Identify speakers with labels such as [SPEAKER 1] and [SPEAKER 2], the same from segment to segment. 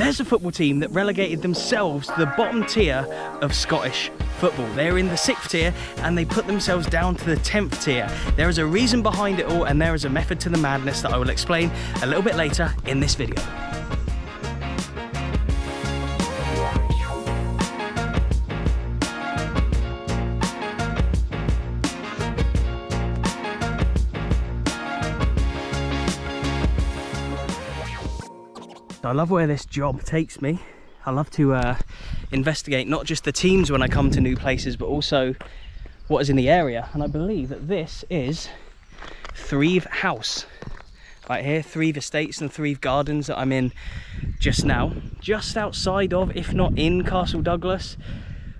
[SPEAKER 1] there's a football team that relegated themselves to the bottom tier of Scottish football. They're in the 6th tier and they put themselves down to the 10th tier. There is a reason behind it all, and there is a method to the madness that I will explain a little bit later in this video. I love where this job takes me. I love to investigate not just the teams when I come to new places, but also what is in the area. And I believe that this is Threave House. Right here, Threave Estates and Threave Gardens that I'm in just now. Just outside of, if not in, Castle Douglas.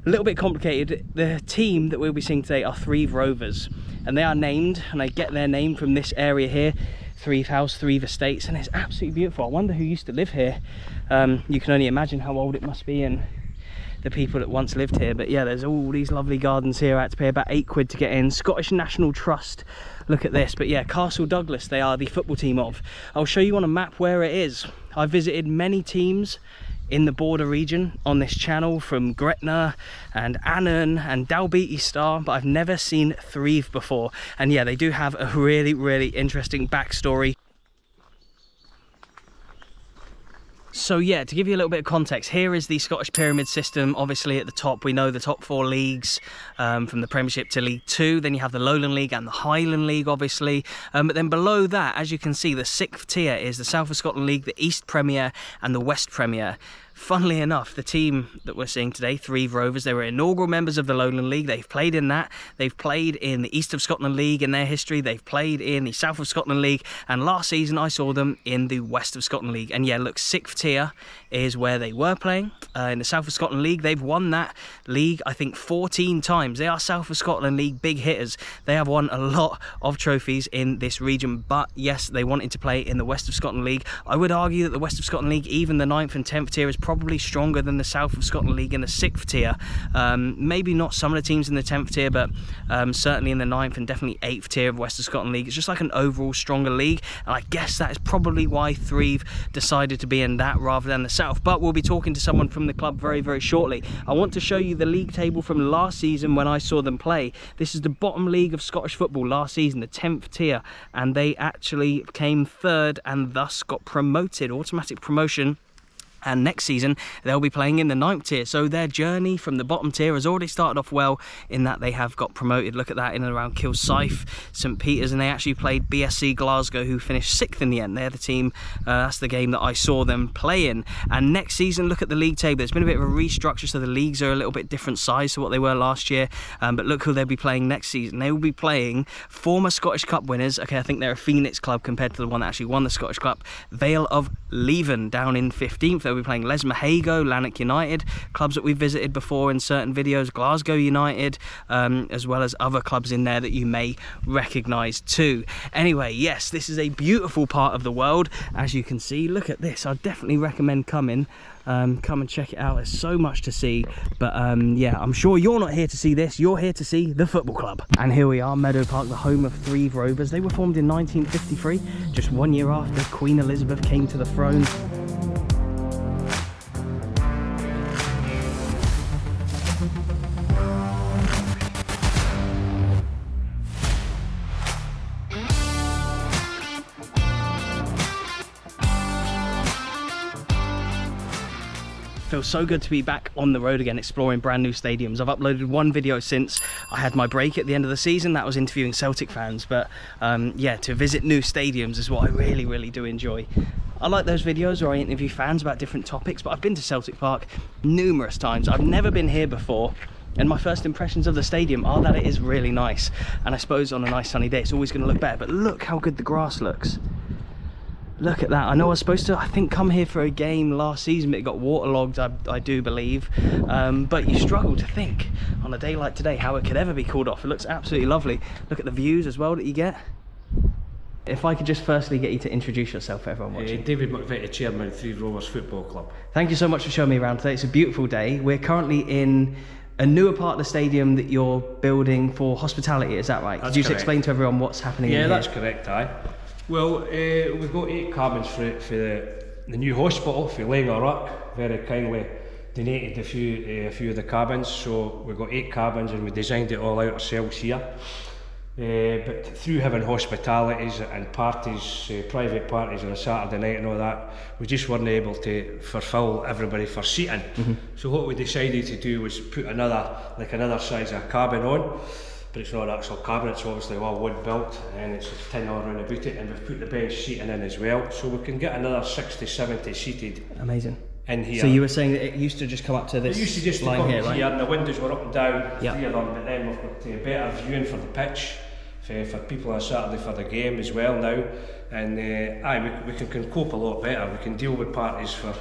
[SPEAKER 1] A little bit complicated. The team that we'll be seeing today are Threave Rovers. And they are named, and they get their name from this area here. Threave House, Threave Estates, and it's absolutely beautiful. I wonder who used to live here. You can only imagine how old it must be and the people that once lived here. But yeah, there's all these lovely gardens here. I had to pay about £8 to get in. Scottish National Trust, look at this. But yeah, Castle Douglas, they are the football team of. I'll show you on a map where it is. I've visited many teams in the border region on this channel, from Gretna and Annan and Dalbeatty Star, but I've never seen Threave before. And yeah, they do have a really interesting backstory. So yeah, to give you a little bit of context, here is the Scottish pyramid system. Obviously at the top, we know the top 4 leagues, from the Premiership to League 2. Then you have the Lowland League and the Highland League, obviously. But then below that, as you can see, the 6th tier is the South of Scotland League, the East Premier and the West Premier. Funnily enough, the team that we're seeing today, Threave Rovers, they were inaugural members of the Lowland League. They've played in that. They've played in the East of Scotland League in their history. They've played in the South of Scotland League. And last season, I saw them in the West of Scotland League. And yeah, look, 6th tier is where they were playing. In the South of Scotland League, they've won that league, I think, 14 times. They are South of Scotland League big hitters. They have won a lot of trophies in this region. But yes, they wanted to play in the West of Scotland League. I would argue that the West of Scotland League, even the 9th and 10th tier, is probably stronger than the South of Scotland League in the 6th tier. Maybe not some of the teams in the 10th tier, but certainly in the 9th and definitely 8th tier of West of Scotland League. It's just like an overall stronger league, and I guess that is probably why Threave decided to be in that rather than the South. But we'll be talking to someone from the club very shortly. I want to show you the league table from last season when I saw them play. This is the bottom league of Scottish football last season, the 10th tier, and they actually came 3rd and thus got promoted, automatic promotion. And next season they'll be playing in the 9th tier. So their journey from the bottom tier has already started off well, in that they have got promoted. Look at that, in and around Kilsyth, St Peters, and they actually played BSC Glasgow, who finished 6th in the end. They're the team, that's the game that I saw them play in. And next season, look at the league table. There's been a bit of a restructure, so the leagues are a little bit different size to what they were last year. But look who they'll be playing next season. They will be playing former Scottish Cup winners. Okay, I think they're a Phoenix club compared to the one that actually won the Scottish Cup. Vale of Leven down in 15th. They'll be playing Les Mahago, Lanark United, clubs that we've visited before in certain videos, Glasgow United, as well as other clubs in there that you may recognise too. Anyway, yes, this is a beautiful part of the world, as you can see. Look at this. I definitely recommend coming. Come and check it out. There's so much to see. But yeah, I'm sure you're not here to see this. You're here to see the football club. And here we are, Meadow Park, the home of Threave Rovers. They were formed in 1953, just 1 year after Queen Elizabeth came to the throne. Feels so good to be back on the road again, exploring brand new stadiums. I've uploaded one video since I had my break at the end of the season. That was interviewing Celtic fans, but yeah, to visit new stadiums is what I really do enjoy. I like those videos where I interview fans about different topics, but I've been to Celtic Park numerous times. I've never been here before, and my first impressions of the stadium are that it is really nice. And I suppose on a nice sunny day it's always going to look better, but look how good the grass looks. Look at that. I know I was supposed to, I think, come here for a game last season, but it got waterlogged, I do believe. But you struggle to think on a day like today how it could ever be called off. It looks absolutely lovely. Look at the views as well that you get. If I could just firstly get you to introduce yourself for everyone watching.
[SPEAKER 2] David McVitie, Chairman of Threave Rovers Football Club.
[SPEAKER 1] Thank you so much for showing me around today. It's a beautiful day. We're currently in a newer part of the stadium that you're building for hospitality, is that right?
[SPEAKER 2] That's
[SPEAKER 1] Could you just
[SPEAKER 2] correct.
[SPEAKER 1] explain to everyone what's happening in
[SPEAKER 2] Yeah,
[SPEAKER 1] here?
[SPEAKER 2] that's correct, aye. Well, we've got 8 cabins for the the new hospital for Langer Rock very kindly donated a few of the cabins, so we've got 8 cabins and we designed it all out ourselves here. But through having hospitalities and parties, private parties on a Saturday night and all that, we just weren't able to fulfil everybody for seating. So what we decided to do was put another size of cabin on, but it's not an actual cabin, it's obviously all wood built and it's a tin all around about it, and we've put the bench seating in as well, so we can get another 60-70 seated.
[SPEAKER 1] Amazing.
[SPEAKER 2] In here.
[SPEAKER 1] So you were saying that it used to just come up to this
[SPEAKER 2] line? It used to just
[SPEAKER 1] line
[SPEAKER 2] come
[SPEAKER 1] here, right?
[SPEAKER 2] here, and the windows were up and down, 3 of them, but then we've got better viewing for the pitch, for people on Saturday for the game as well now, and we can cope a lot better. We can deal with parties for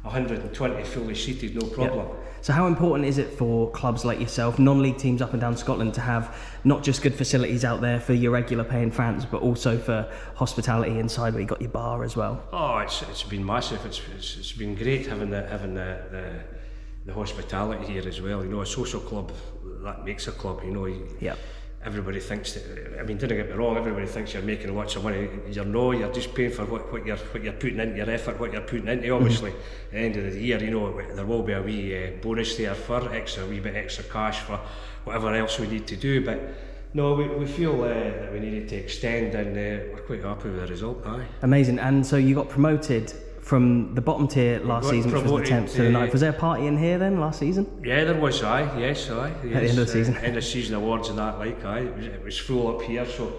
[SPEAKER 2] 120 fully seated, no problem.
[SPEAKER 1] So how important is it for clubs like yourself, non-league teams up and down Scotland, to have not just good facilities out there for your regular paying fans, but also for hospitality inside where you got your bar as well?
[SPEAKER 2] Oh, it's been massive. It's been great having the hospitality here as well. You know, a social club, that makes a club. You know, everybody thinks that. I mean, don't get me wrong. Everybody thinks you're making lots of money. You're just paying for what you're putting into your effort, what you're putting into. Obviously, at the end of the year, you know, there will be a wee bonus there for a wee bit extra cash for whatever else we need to do. But no, we feel that we needed to extend, and we're quite happy with the result. Aye.
[SPEAKER 1] Amazing. And so you got promoted from the bottom tier last season, which was the 10th to the 9th. Was there a party in here then last season?
[SPEAKER 2] Yeah, there was. Yes.
[SPEAKER 1] At the end of the season.
[SPEAKER 2] End of season awards and that, it was full up here, so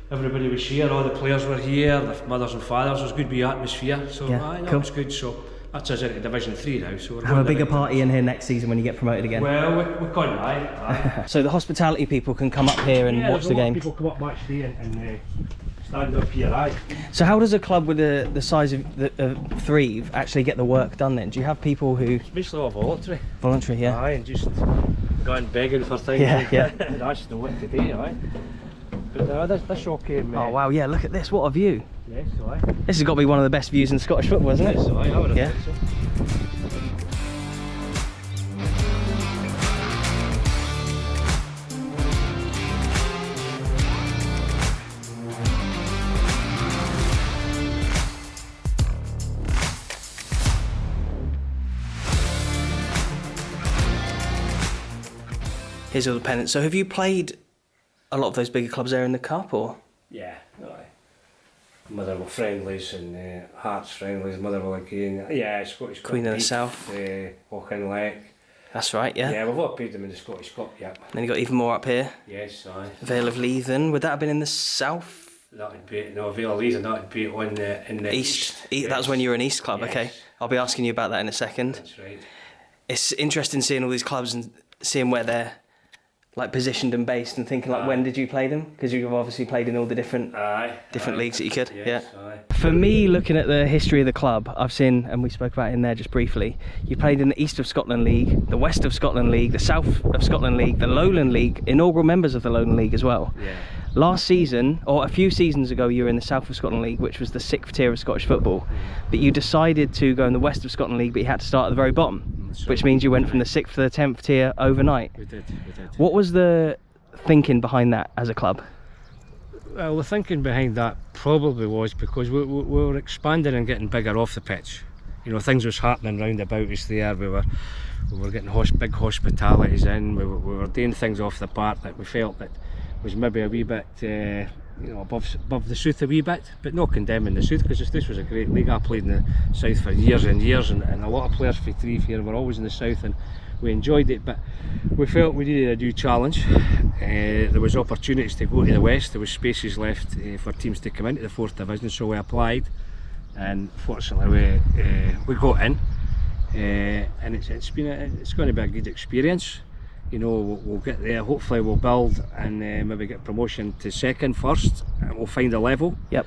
[SPEAKER 2] everybody was here, all the players were here, the mothers and fathers. It was a good wee atmosphere, so that was good. So that's us into Division 3 now. So we're
[SPEAKER 1] have a bigger party in here next season when you get promoted again.
[SPEAKER 2] Well, we can, aye.
[SPEAKER 1] So the hospitality people can come up here and watch the game.
[SPEAKER 2] People come up match day and stand up here, aye.
[SPEAKER 1] So how does a club with the size of Threave actually get the work done then? Do you have people who...
[SPEAKER 2] It's basically all voluntary.
[SPEAKER 1] Voluntary, yeah.
[SPEAKER 2] Aye, and just going begging for things.
[SPEAKER 1] Yeah.
[SPEAKER 2] That's the work today, aye. But this all came...
[SPEAKER 1] Oh wow, yeah, look at this, what a view.
[SPEAKER 2] Yes, aye.
[SPEAKER 1] This has got to be one of the best views in Scottish football, isn't it?
[SPEAKER 2] Yes, aye, I would have thought so.
[SPEAKER 1] Here's all the pennants. So have you played a lot of those bigger clubs there in the Cup, or?
[SPEAKER 2] Yeah, aye. Motherwell friendlies and Hearts friendlies, Motherwell again. Yeah, Scottish Cup.
[SPEAKER 1] Queen of the South.
[SPEAKER 2] Auchinleck.
[SPEAKER 1] That's right, yeah.
[SPEAKER 2] Yeah, we've all played them in the Scottish Cup, yeah.
[SPEAKER 1] Then you got even more up here.
[SPEAKER 2] Yes, aye.
[SPEAKER 1] Vale of Leithen. Would that have been in the South?
[SPEAKER 2] That would be, no, Vale of Leithen, that would be on in the
[SPEAKER 1] East.
[SPEAKER 2] Yes.
[SPEAKER 1] That was when you were an East club,
[SPEAKER 2] Yes.
[SPEAKER 1] okay. I'll be asking you about that in a second.
[SPEAKER 2] That's right.
[SPEAKER 1] It's interesting seeing all these clubs and seeing where they're like positioned and based, and thinking like, when did you play them? Because you've obviously played in all the different leagues that you could.
[SPEAKER 2] Yes,
[SPEAKER 1] yeah.
[SPEAKER 2] Aye.
[SPEAKER 1] For me, looking at the history of the club, I've seen, and we spoke about it in there just briefly, you played in the East of Scotland League, the West of Scotland League, the South of Scotland League, the Lowland League, inaugural members of the Lowland League as well.
[SPEAKER 2] Yeah.
[SPEAKER 1] Last season, or a few seasons ago, you were in the South of Scotland League, which was the 6th tier of Scottish football. But you decided to go in the West of Scotland League, but you had to start at the very bottom, which means you went from the 6th to the 10th tier overnight.
[SPEAKER 2] We did.
[SPEAKER 1] What was the thinking behind that as a club?
[SPEAKER 2] Well, the thinking behind that probably was because we were expanding and getting bigger off the pitch. You know, things was happening round about us there. We were getting big hospitalities in. We were doing things off the park that we felt that was maybe a wee bit, above the South a wee bit, but not condemning the South, because this was a great league. I played in the South for years and years, and a lot of players for Threave here were always in the South, and we enjoyed it, but we felt we needed a new challenge. There was opportunities to go to the West. There was spaces left for teams to come into the 4th division, so we applied, and fortunately we got in. And it's going to be a good experience. You know, we'll get there. Hopefully, we'll build and maybe get promotion to 2nd first, and we'll find a level.
[SPEAKER 1] Yep.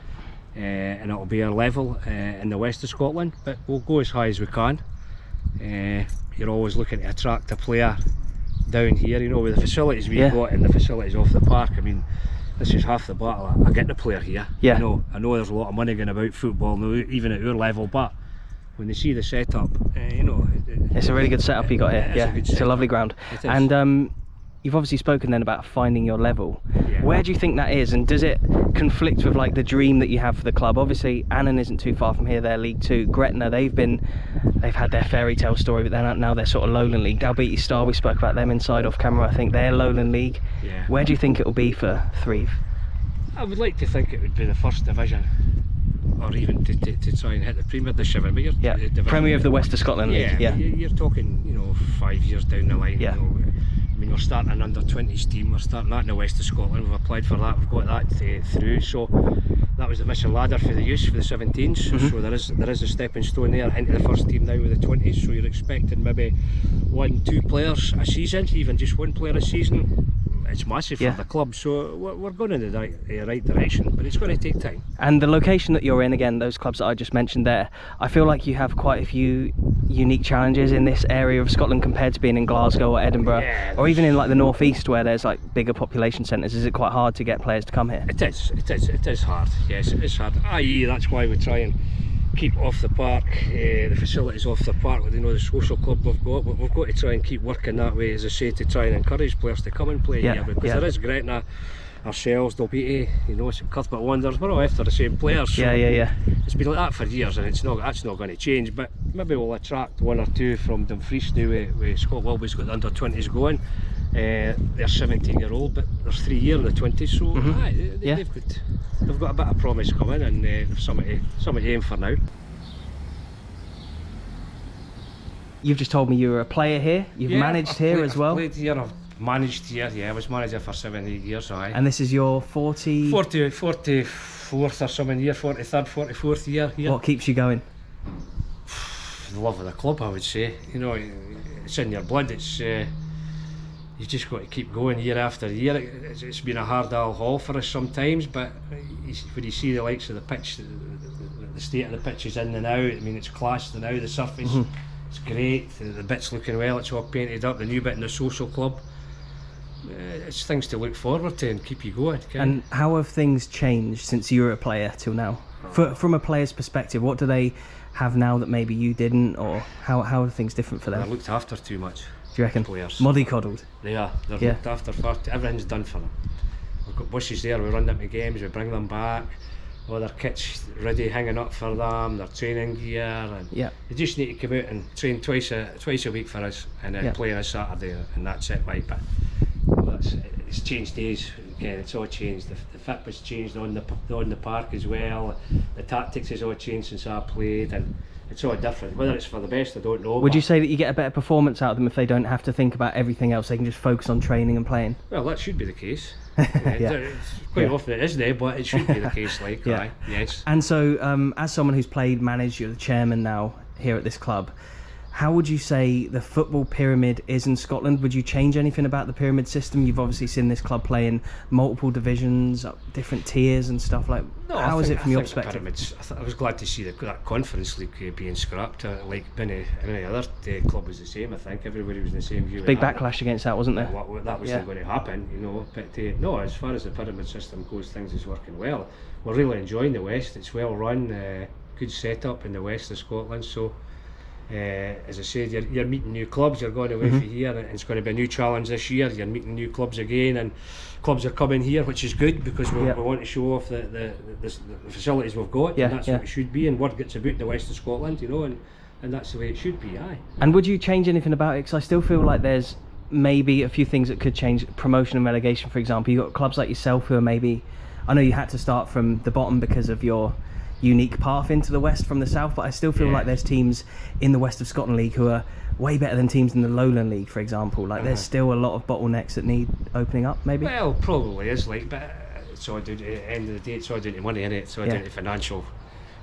[SPEAKER 2] And it'll be our level in the West of Scotland, but we'll go as high as we can. You're always looking to attract a player down here, you know, with the facilities we've got and the facilities off the park. I mean, this is half the battle. I get the player here.
[SPEAKER 1] Yeah.
[SPEAKER 2] I know there's a lot of money going about football, even at our level, but when they see the setup,
[SPEAKER 1] it's a really good setup you got here. Yeah, it's a lovely ground. And you've obviously spoken then about finding your level.
[SPEAKER 2] Yeah.
[SPEAKER 1] Where do you think that is, and does it conflict with like the dream that you have for the club? Obviously Annan isn't too far from here, they're League Two. Gretna, they've had their fairy tale story, but now they're sort of lowland league. Dalbeattie Star, we spoke about them inside off camera, I think they're lowland league.
[SPEAKER 2] Yeah.
[SPEAKER 1] Where do you think it will be for Threave?
[SPEAKER 2] I would like to think it would be the first division, or even to try and hit the Premier Division. But
[SPEAKER 1] Premier of the West of Scotland League. Yeah,
[SPEAKER 2] you're talking, you know, 5 years down the line.
[SPEAKER 1] Yeah.
[SPEAKER 2] You know, I mean, we're starting an under-20s team. We're starting that in the West of Scotland. We've applied for that. We've got that through. So that was the mission ladder for the youth, for the 17s. So there is a stepping stone there into the first team now with the 20s. So you're expecting maybe 1-2 players a season, even just one player a season. It's massive for the club, so we're going in the right direction, but it's going to take time.
[SPEAKER 1] And the location that you're in, again, those clubs that I just mentioned there, I feel like you have quite a few unique challenges in this area of Scotland compared to being in Glasgow or Edinburgh, or even in like the northeast where there's like bigger population centres. Is it quite hard to get players to come here?
[SPEAKER 2] It is hard. Yes, it is hard. I.e. that's why we try and keep off the park, the facilities off the park, you know, the social club we've got, but we've got to try and keep working that way, as I say, to try and encourage players to come and play here, because there is Gretna, ourselves, Dalbeattie, you know, Cuthbert Wanderers, we're all after the same players. So it's been like that for years, and that's not going to change. But maybe we'll attract 1 or 2 from Dumfries now with Scott Wilby's got the under-20s going. They're 17-year-old, but there's 3 years in the 20s, so they've got a bit of promise coming, and they've something to aim for now.
[SPEAKER 1] You've just told me you were a player here. You've managed here as well.
[SPEAKER 2] I've played here. I've managed here. Yeah, I was manager for 7-8 years.
[SPEAKER 1] And this is your
[SPEAKER 2] 44th or something year, 43rd, 44th year here.
[SPEAKER 1] What keeps you going?
[SPEAKER 2] The love of the club, I would say. You know, it's in your blood. It's you've just got to keep going year after year. It's been a hard haul for us sometimes, but when you see the likes of the pitch, the state of the pitch is in and out. I mean, it's classed now. The surface, it's great. The bit's looking well. It's all painted up. The new bit in the social club. It's things to look forward to and keep you going.
[SPEAKER 1] And how have things changed since you were a player till now? From a player's perspective, what do they have now that maybe you didn't, or how are things different for them?
[SPEAKER 2] They're looked after too much.
[SPEAKER 1] Do you reckon?
[SPEAKER 2] Players.
[SPEAKER 1] Mollycoddled.
[SPEAKER 2] They are. They're looked after far too. Everything's done for them. We've got buses there. We run them to games. We bring them back. All their kit's ready, hanging up for them. Their training gear, and they just need to come out and train twice a week for us, and then play on a Saturday, and that's it. Right, but it's changed days. Again, it's all changed. The fit was changed on the park as well. The tactics has all changed since I played, and it's all different. Whether it's for the best, I don't know.
[SPEAKER 1] Would you say that you get a better performance out of them if they don't have to think about everything else? They can just focus on training and playing?
[SPEAKER 2] Well, that should be the case. Quite often it is there, but it should be the case. Like, yes.
[SPEAKER 1] And so, as someone who's played, managed, you're the chairman now here at this club. How would you say the football pyramid is in Scotland? Would you change anything about the pyramid system? You've obviously seen this club play in multiple divisions, different tiers and stuff like. How is it from your perspective?
[SPEAKER 2] I was glad to see that conference league being scrapped. Like any other club was the same. I think everybody was in the same view.
[SPEAKER 1] Big backlash against that, wasn't there?
[SPEAKER 2] That was going to happen, you know. But no, as far as the pyramid system goes, things is working well. We're really enjoying the West. It's well run, good setup in the West of Scotland. So. As I said, you're meeting new clubs, you're going away from here, and it's going to be a new challenge this year. You're meeting new clubs again, and clubs are coming here, which is good, because we want to show off the facilities we've got, and that's what it should be, and word gets about the West of Scotland, you know, and that's the way it should be,
[SPEAKER 1] And would you change anything about it? Because I still feel like there's maybe a few things that could change. Promotion and relegation, for example. You've got clubs like yourself who are maybe, I know you had to start from the bottom because of your unique path into the West from the South, but I still feel like there's teams in the West of Scotland League who are way better than teams in the Lowland League, for example. Like there's still a lot of bottlenecks that need opening up, maybe.
[SPEAKER 2] Well, probably is, like, but it's all down to the end of the day. It's all down to money, innit? It's all down to financial,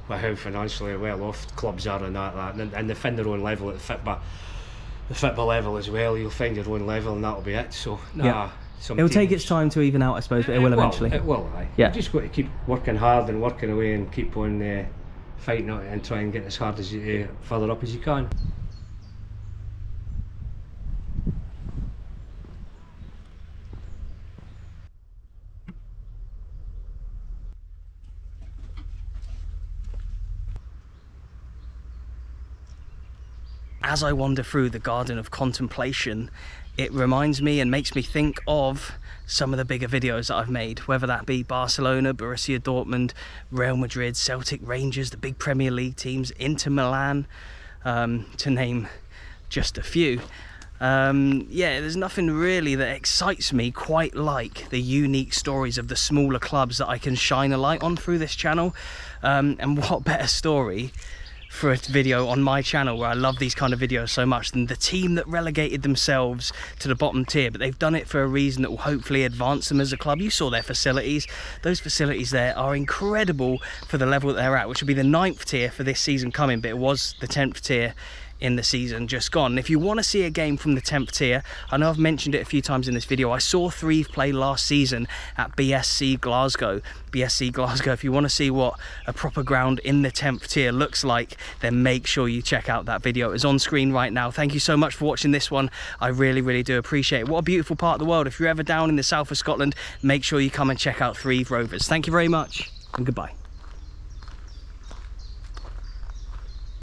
[SPEAKER 2] how financially well off clubs are, and and they find their own level at the football level as well. You'll find your own level, and that'll be it. So
[SPEAKER 1] It'll take its time to even out, I suppose, but it will eventually.
[SPEAKER 2] It will, You've just got to keep working hard and working away, and keep on fighting it, and try and get as hard as you further up as you can.
[SPEAKER 1] as I wander through the garden of contemplation, it reminds me and makes me think of some of the bigger videos that I've made, whether that be Barcelona, Borussia Dortmund, Real Madrid, Celtic, Rangers, the big Premier League teams, Inter Milan, to name just a few. Yeah, there's nothing really that excites me quite like the unique stories of the smaller clubs that I can shine a light on through this channel. And what better story for a video on my channel, where I love these kind of videos so much, than the team that relegated themselves to the bottom tier, but they've done it for a reason that will hopefully advance them as a club. You saw their facilities. Those facilities there are incredible for the level that they're at, which will be the 9th tier for this season coming, but it was the 10th tier in the season just gone. And if you want to see a game from the 10th tier, I know I've mentioned it a few times in this video, I saw Threave play last season at BSC Glasgow. BSC Glasgow, if you want to see what a proper ground in the 10th tier looks like, then make sure you check out that video. It's on screen right now. Thank you so much for watching this one. I really do appreciate it. What a beautiful part of the world. If you're ever down in the south of Scotland, make sure you come and check out Threave Rovers. Thank you very much, and goodbye.